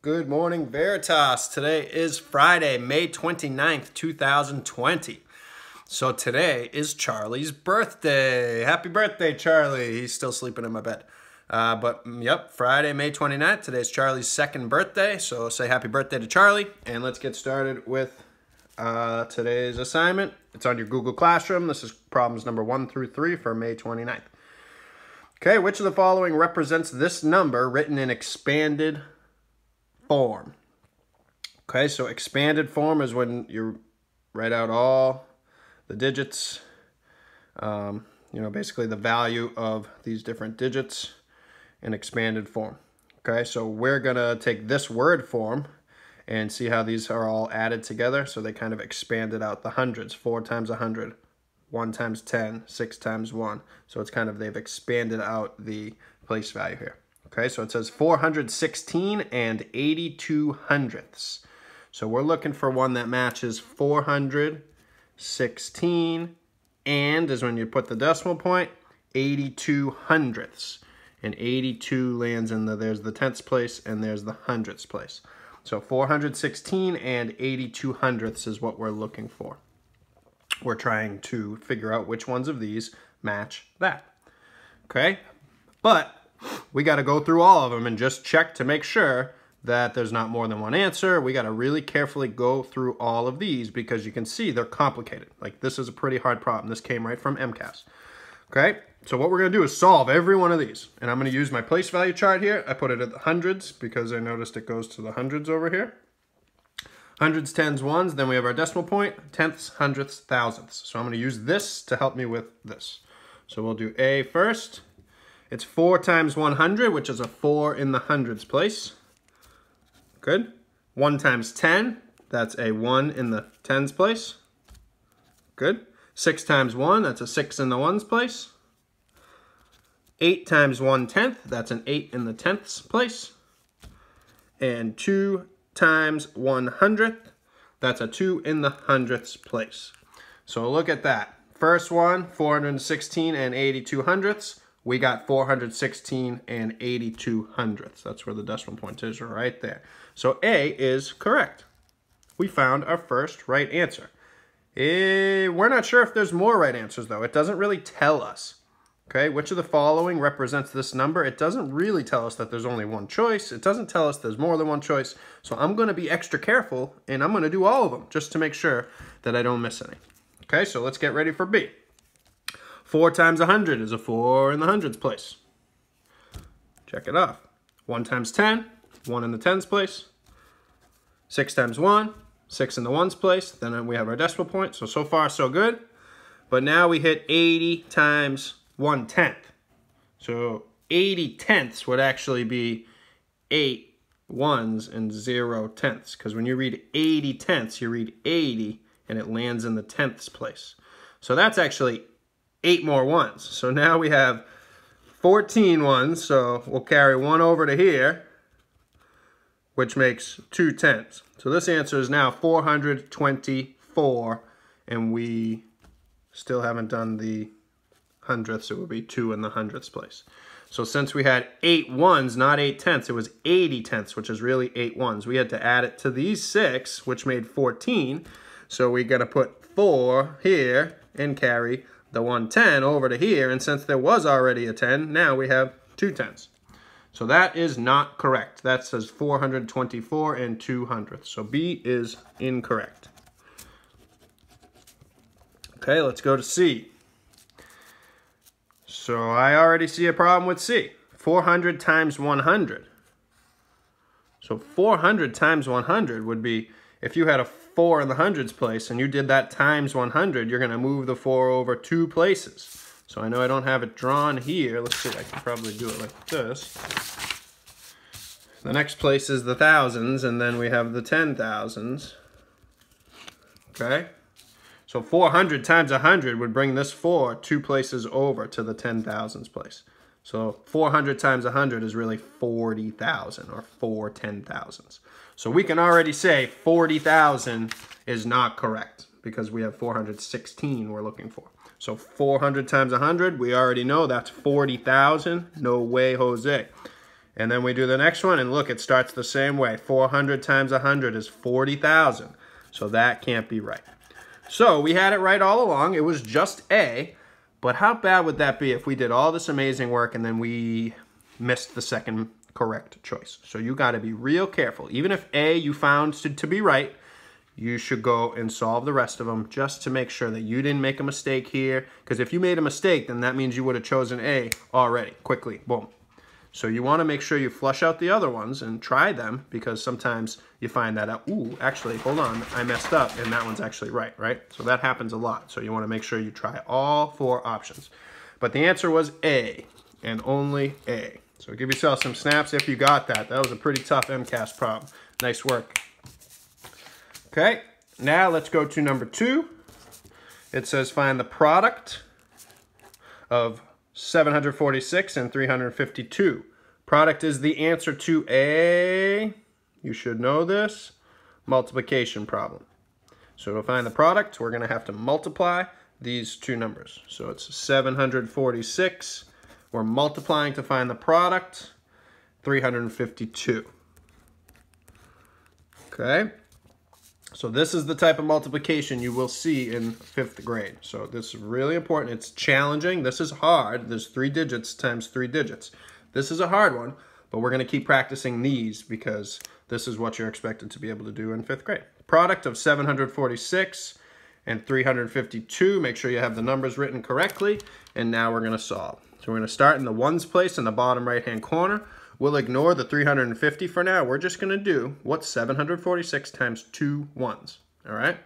Good morning, Veritas. Today is Friday, May 29th, 2020. So today is Charlie's birthday. Happy birthday, Charlie. He's still sleeping in my bed. Yep, Friday, May 29th. Today's Charlie's second birthday. So say happy birthday to Charlie. And let's get started with today's assignment. It's on your Google Classroom. This is problems number 1 through 3 for May 29th. Okay, which of the following represents this number written in expanded form? Okay, so expanded form is when you write out all the digits, basically the value of these different digits in expanded form. Okay, so we're gonna take this word form and see how these are all added together. So they kind of expanded out the hundreds, 4 times 100, 1 times 10, 6 times 1. So it's kind of, they've expanded out the place value here. Okay, so it says 416 and 82 hundredths. So we're looking for one that matches 416 and is when you put the decimal point, 82 hundredths. And 82 lands in there's the tenths place and there's the hundredths place. So 416 and 82 hundredths is what we're looking for. We're trying to figure out which ones of these match that. Okay, but we got to go through all of them and just check to make sure that there's not more than one answer. We got to really carefully go through all of these because you can see they're complicated. Like, this is a pretty hard problem. This came right from MCAS. Okay, so what we're going to do is solve every one of these. And I'm going to use my place value chart here. I put it at the hundreds because I noticed it goes to the hundreds over here. Hundreds, tens, ones, then we have our decimal point, tenths, hundredths, thousandths. So I'm going to use this to help me with this. So we'll do A first. It's 4 times 100, which is a 4 in the hundreds place. Good. 1 times 10, that's a 1 in the tens place. Good. 6 times 1, that's a 6 in the ones place. 8 times 1/10, that's an 8 in the tenths place. And 2 times 100th, that's a 2 in the hundredths place. So look at that. First one, 416 and 82 hundredths. We got 416 and 82 hundredths. That's where the decimal point is right there. So A is correct. We found our first right answer. We're not sure if there's more right answers though. It doesn't really tell us. Okay, which of the following represents this number? It doesn't really tell us that there's only one choice. It doesn't tell us there's more than one choice. So I'm going to be extra careful and I'm going to do all of them just to make sure that I don't miss any. Okay, so let's get ready for B. 4 times 100 is a 4 in the hundreds place. Check it off. 1 times 10, 1 in the tens place. 6 times 1, 6 in the ones place. Then we have our decimal point. So far, so good. But now we hit 80 times 1/10. So 80 tenths would actually be 8 ones and 0 tenths. Because when you read 80 tenths, you read 80 and it lands in the tenths place. So that's actually 8 more ones. So now we have 14 ones. So we'll carry 1 over to here, which makes 2 tenths. So this answer is now 424, and we still haven't done the hundredths. It would be 2 in the hundredths place. So since we had 8 ones, not 8 tenths, it was 80 tenths, which is really 8 ones. We had to add it to these 6, which made 14. So we're going to put 4 here and carry the 110 over to here. And since there was already a 10, now we have 2 tenths. So that is not correct. That says 424 and 2 hundredths. So B is incorrect. Okay, let's go to C. So I already see a problem with C. 400 times 100. So 400 times 100 would be, if you had a 4 in the hundreds place and you did that times 100, you're going to move the 4 over 2 places. So I know I don't have it drawn here. Let's see, I can probably do it like this. The next place is the thousands, and then we have the 10,000s. Okay? So 400 times 100 would bring this 4 2 places over to the 10,000s place. So 400 times 100 is really 40,000 or 4 10,000s. So we can already say 40,000 is not correct because we have 416 we're looking for. So 400 times 100, we already know that's 40,000. No way, Jose. And then we do the next one, and look, it starts the same way. 400 times 100 is 40,000. So that can't be right. So we had it right all along. It was just A. But how bad would that be if we did all this amazing work and then we missed the second correct choice? So you got to be real careful. Even if A you found to be right, you should go and solve the rest of them just to make sure that you didn't make a mistake here. Because if you made a mistake, then that means you would have chosen A already, quickly, boom. So you want to make sure you flush out the other ones and try them, because sometimes you find that out, ooh, actually, hold on, I messed up, and that one's actually right? So that happens a lot. So you want to make sure you try all 4 options. But the answer was A, and only A. So give yourself some snaps if you got that. That was a pretty tough MCAS problem. Nice work. Okay, now let's go to number 2. It says find the product of 746 and 352. Product is the answer to a, you should know this, multiplication problem. So to find the product, we're going to have to multiply these two numbers. So it's 746. We're multiplying to find the product, 352. Okay? So this is the type of multiplication you will see in 5th grade. So this is really important. It's challenging. This is hard. There's 3 digits times 3 digits. This is a hard one, but we're going to keep practicing these because this is what you're expected to be able to do in 5th grade. Product of 746 and 352. Make sure you have the numbers written correctly. And now we're going to solve. So we're going to start in the ones place in the bottom right-hand corner. We'll ignore the 350 for now. We're just going to do what's 746 times 2 ones. All right?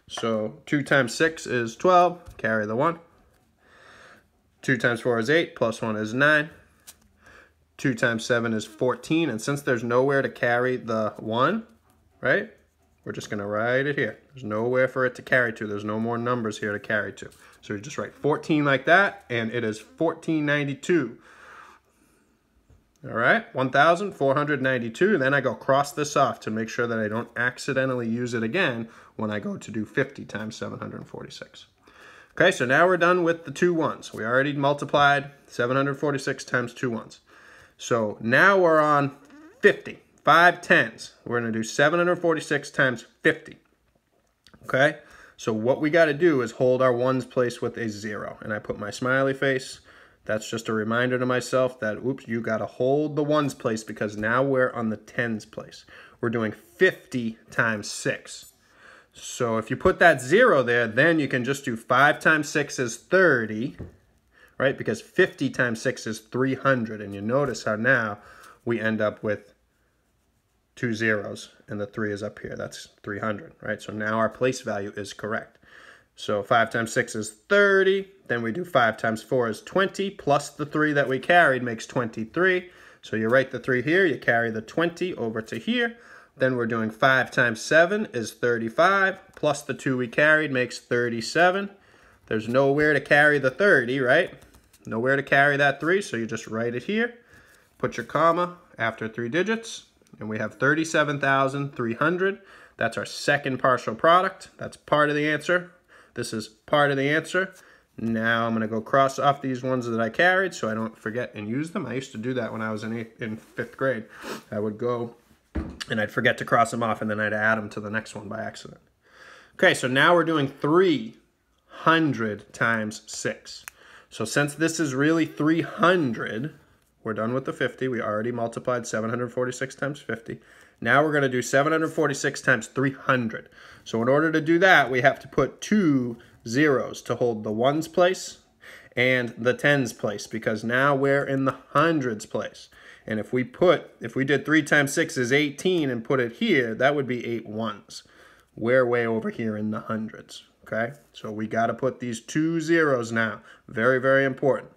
So 2 times 6 is 12. Carry the 1. 2 times 4 is 8. Plus 1 is 9. 2 times 7 is 14. And since there's nowhere to carry the 1, right, we're just going to write it here. There's nowhere for it to carry to. There's no more numbers here to carry to. So you just write 14 like that, and it is 1492. All right, 1,492. Then I go cross this off to make sure that I don't accidentally use it again when I go to do 50 times 746. Okay, so now we're done with the 2 ones. We already multiplied 746 times 2 ones. So now we're on 50, 5 tens. We're going to do 746 times 50. Okay, so what we got to do is hold our ones place with a 0. And I put my smiley face. That's just a reminder to myself that, oops, you got to hold the ones place because now we're on the tens place. We're doing 50 times 6. So if you put that 0 there, then you can just do 5 times 6 is 30, right? Because 50 times 6 is 300. And you notice how now we end up with 2 zeros and the 3 is up here. That's 300, right? So now our place value is correct. So 5 times 6 is 30. Then we do 5 times 4 is 20. Plus the 3 that we carried makes 23. So you write the 3 here. You carry the 20 over to here. Then we're doing 5 times 7 is 35. Plus the 2 we carried makes 37. There's nowhere to carry the 30, right? Nowhere to carry that 3. So you just write it here. Put your comma after 3 digits. And we have 37,300. That's our second partial product. That's part of the answer. This is part of the answer. Now I'm going to go cross off these ones that I carried so I don't forget and use them. I used to do that when I was in 5th grade. I would go and I'd forget to cross them off and then I'd add them to the next one by accident. Okay, so now we're doing 300 times 6. So since this is really 300, we're done with the 50. We already multiplied 746 times 50. Now we're going to do 746 times 300. So in order to do that, we have to put 2 zeros to hold the ones place and the tens place because now we're in the hundreds place. And if we did 3 times 6 is 18 and put it here, that would be 8 ones. We're way over here in the hundreds, okay? So we got to put these 2 zeros now. Very, very important.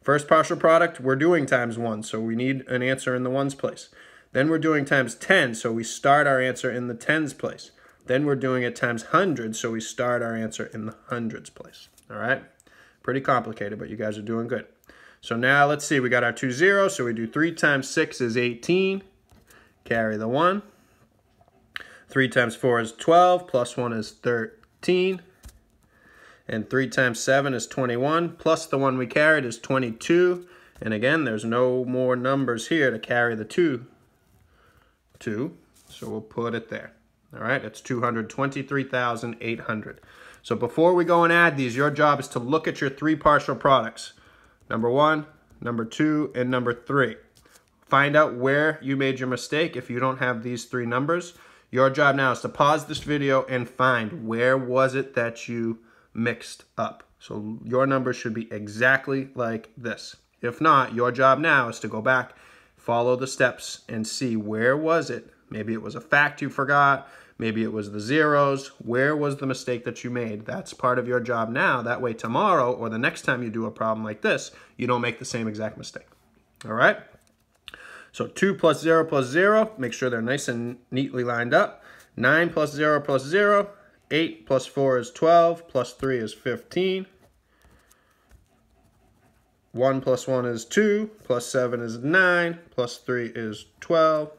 First partial product, we're doing times 1, so we need an answer in the ones place. Then we're doing times 10, so we start our answer in the tens place. Then we're doing it times hundreds, so we start our answer in the hundreds place. All right? Pretty complicated, but you guys are doing good. So now let's see, we got our 2 zeros, so we do 3 times 6 is 18. Carry the 1. 3 times 4 is 12, plus 1 is 13. And 3 times 7 is 21, plus the 1 we carried is 22. And again, there's no more numbers here to carry the 2 to, so we'll put it there. All right, it's 223,800. So before we go and add these, your job is to look at your 3 partial products. Number 1, number 2, and number 3. Find out where you made your mistake if you don't have these 3 numbers. Your job now is to pause this video and find where was it that you mixed up. So your numbers should be exactly like this. If not, your job now is to go back, follow the steps, and see where was it. Maybe it was a fact you forgot. Maybe it was the zeros. Where was the mistake that you made? That's part of your job now. That way tomorrow or the next time you do a problem like this, you don't make the same exact mistake. All right? So 2 plus 0 plus 0, make sure they're nice and neatly lined up. 9 plus 0 plus 0, 8 plus 4 is 12, plus 3 is 15. 1 plus 1 is 2, plus 7 is 9, plus 3 is 12.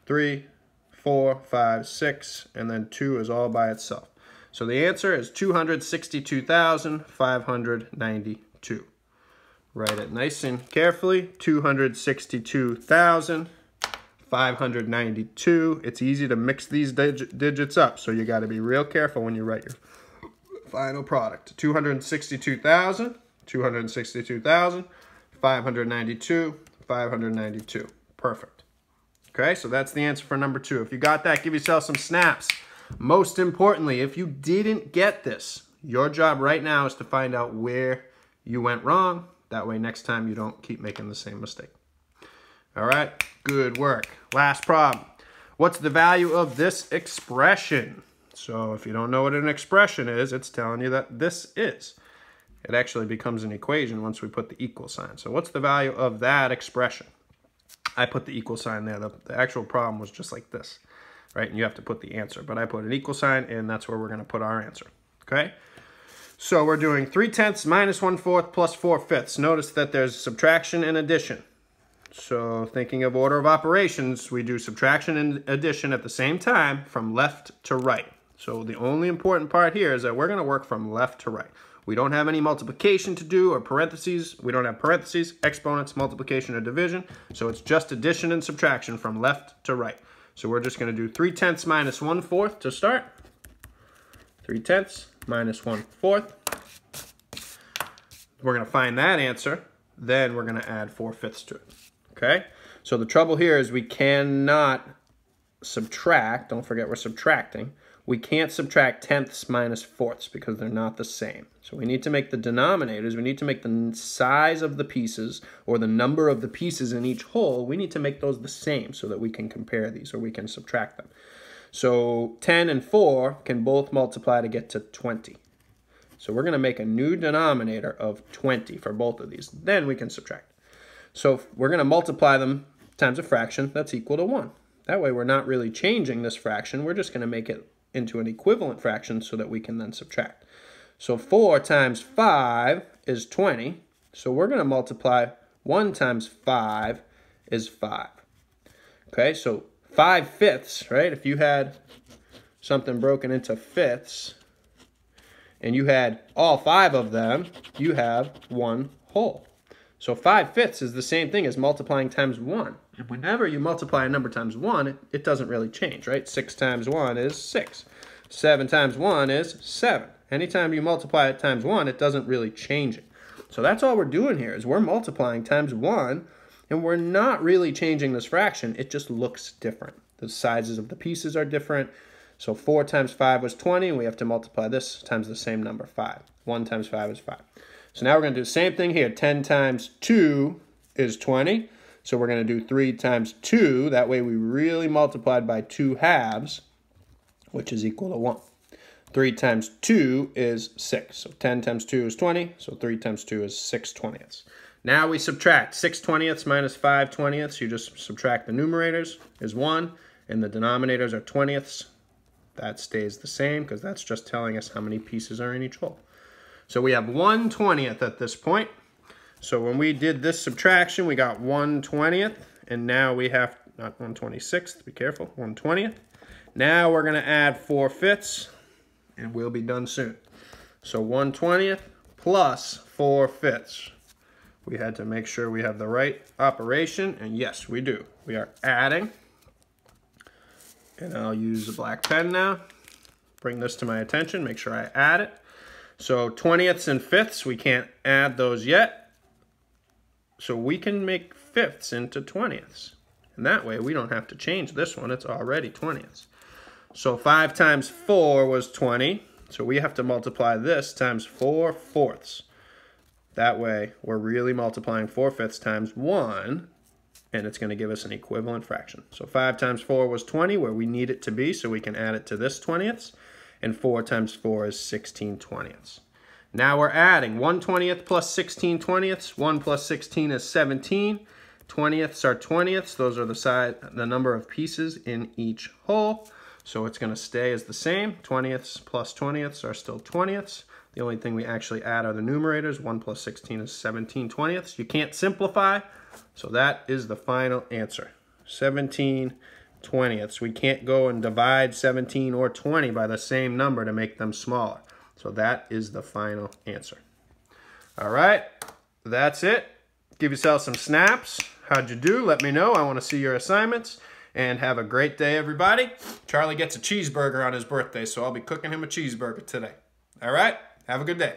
3, 4, 5, 6, and then 2 is all by itself. So the answer is 262,592. Write it nice and carefully, 262,592. It's easy to mix these digits up, so you got to be real careful when you write your final product. 262,592, 592. Perfect. Okay, so that's the answer for number 2. If you got that, give yourself some snaps. Most importantly, if you didn't get this, your job right now is to find out where you went wrong. That way next time you don't keep making the same mistake. All right, good work. Last problem. What's the value of this expression? So if you don't know what an expression is, it's telling you that this is. It actually becomes an equation once we put the equal sign. So what's the value of that expression? I put the equal sign there. The actual problem was just like this, right? And you have to put the answer. But I put an equal sign, and that's where we're going to put our answer, okay? So we're doing 3/10 minus 1/4 plus 4/5. Notice that there's subtraction and addition. So thinking of order of operations, we do subtraction and addition at the same time from left to right. So the only important part here is that we're going to work from left to right. We don't have any multiplication to do or parentheses. We don't have parentheses, exponents, multiplication, or division. So it's just addition and subtraction from left to right. So we're just going to do 3/10 minus 1/4 to start. 3/10 minus 1/4. We're going to find that answer. Then we're going to add 4/5 to it. Okay? So the trouble here is we cannot subtract. Don't forget we're subtracting. We can't subtract tenths minus fourths because they're not the same. So we need to make the denominators, we need to make the size of the pieces or the number of the pieces in each whole, we need to make those the same so that we can compare these or we can subtract them. So 10 and 4 can both multiply to get to 20. So we're going to make a new denominator of 20 for both of these. Then we can subtract. So we're going to multiply them times a fraction that's equal to 1. That way we're not really changing this fraction, we're just going to make it into an equivalent fraction so that we can then subtract. So 4 times 5 is 20. So we're going to multiply 1 times 5 is 5. Okay, so 5/5, right? If you had something broken into fifths and you had all 5 of them, you have 1 whole. So 5/5 is the same thing as multiplying times 1. And whenever you multiply a number times 1, it doesn't really change, right? 6 times 1 is 6. 7 times 1 is 7. Anytime you multiply it times 1, it doesn't really change it. So that's all we're doing here is we're multiplying times 1, and we're not really changing this fraction. It just looks different. The sizes of the pieces are different. So 4 times 5 was 20. We have to multiply this times the same number, 5. 1 times 5 is 5. So now we're going to do the same thing here. 10 times 2 is 20. So we're going to do 3 times 2. That way we really multiplied by 2 halves, which is equal to 1. 3 times 2 is 6. So 10 times 2 is 20. So 3 times 2 is 6/20. Now we subtract. 6/20 minus 5/20. You just subtract the numerators is 1, and the denominators are 20ths. That stays the same because that's just telling us how many pieces are in each whole. So we have 1/20 at this point. So when we did this subtraction, we got 1/20, and now we have, not 1/26, be careful, 1/20. Now we're going to add 4/5, and we'll be done soon. So 1/20 plus 4/5. We had to make sure we have the right operation, and yes, we do. We are adding. And I'll use a black pen now. Bring this to my attention, make sure I add it. So 20ths and fifths, we can't add those yet. So we can make fifths into 20ths. And that way we don't have to change this one, it's already 20ths. So 5 times 4 was 20. So we have to multiply this times 4 fourths. That way we're really multiplying 4 fifths times 1, and it's going to give us an equivalent fraction. So 5 times 4 was 20, where we need it to be, so we can add it to this 20ths. And 4 times 4 is 16 20ths. Now we're adding 1 20th plus 16 20ths. 1 plus 16 is 17. 20ths are 20ths. Those are the number of pieces in each whole. So it's going to stay as the same. 20ths plus 20ths are still 20ths. The only thing we actually add are the numerators. 1 plus 16 is 17 20ths. You can't simplify, so that is the final answer. 17 20ths. We can't go and divide 17 or 20 by the same number to make them smaller. So that is the final answer. All right, that's it. Give yourself some snaps. How'd you do? Let me know. I want to see your assignments. And have a great day, everybody. Charlie gets a cheeseburger on his birthday, so I'll be cooking him a cheeseburger today. All right, have a good day.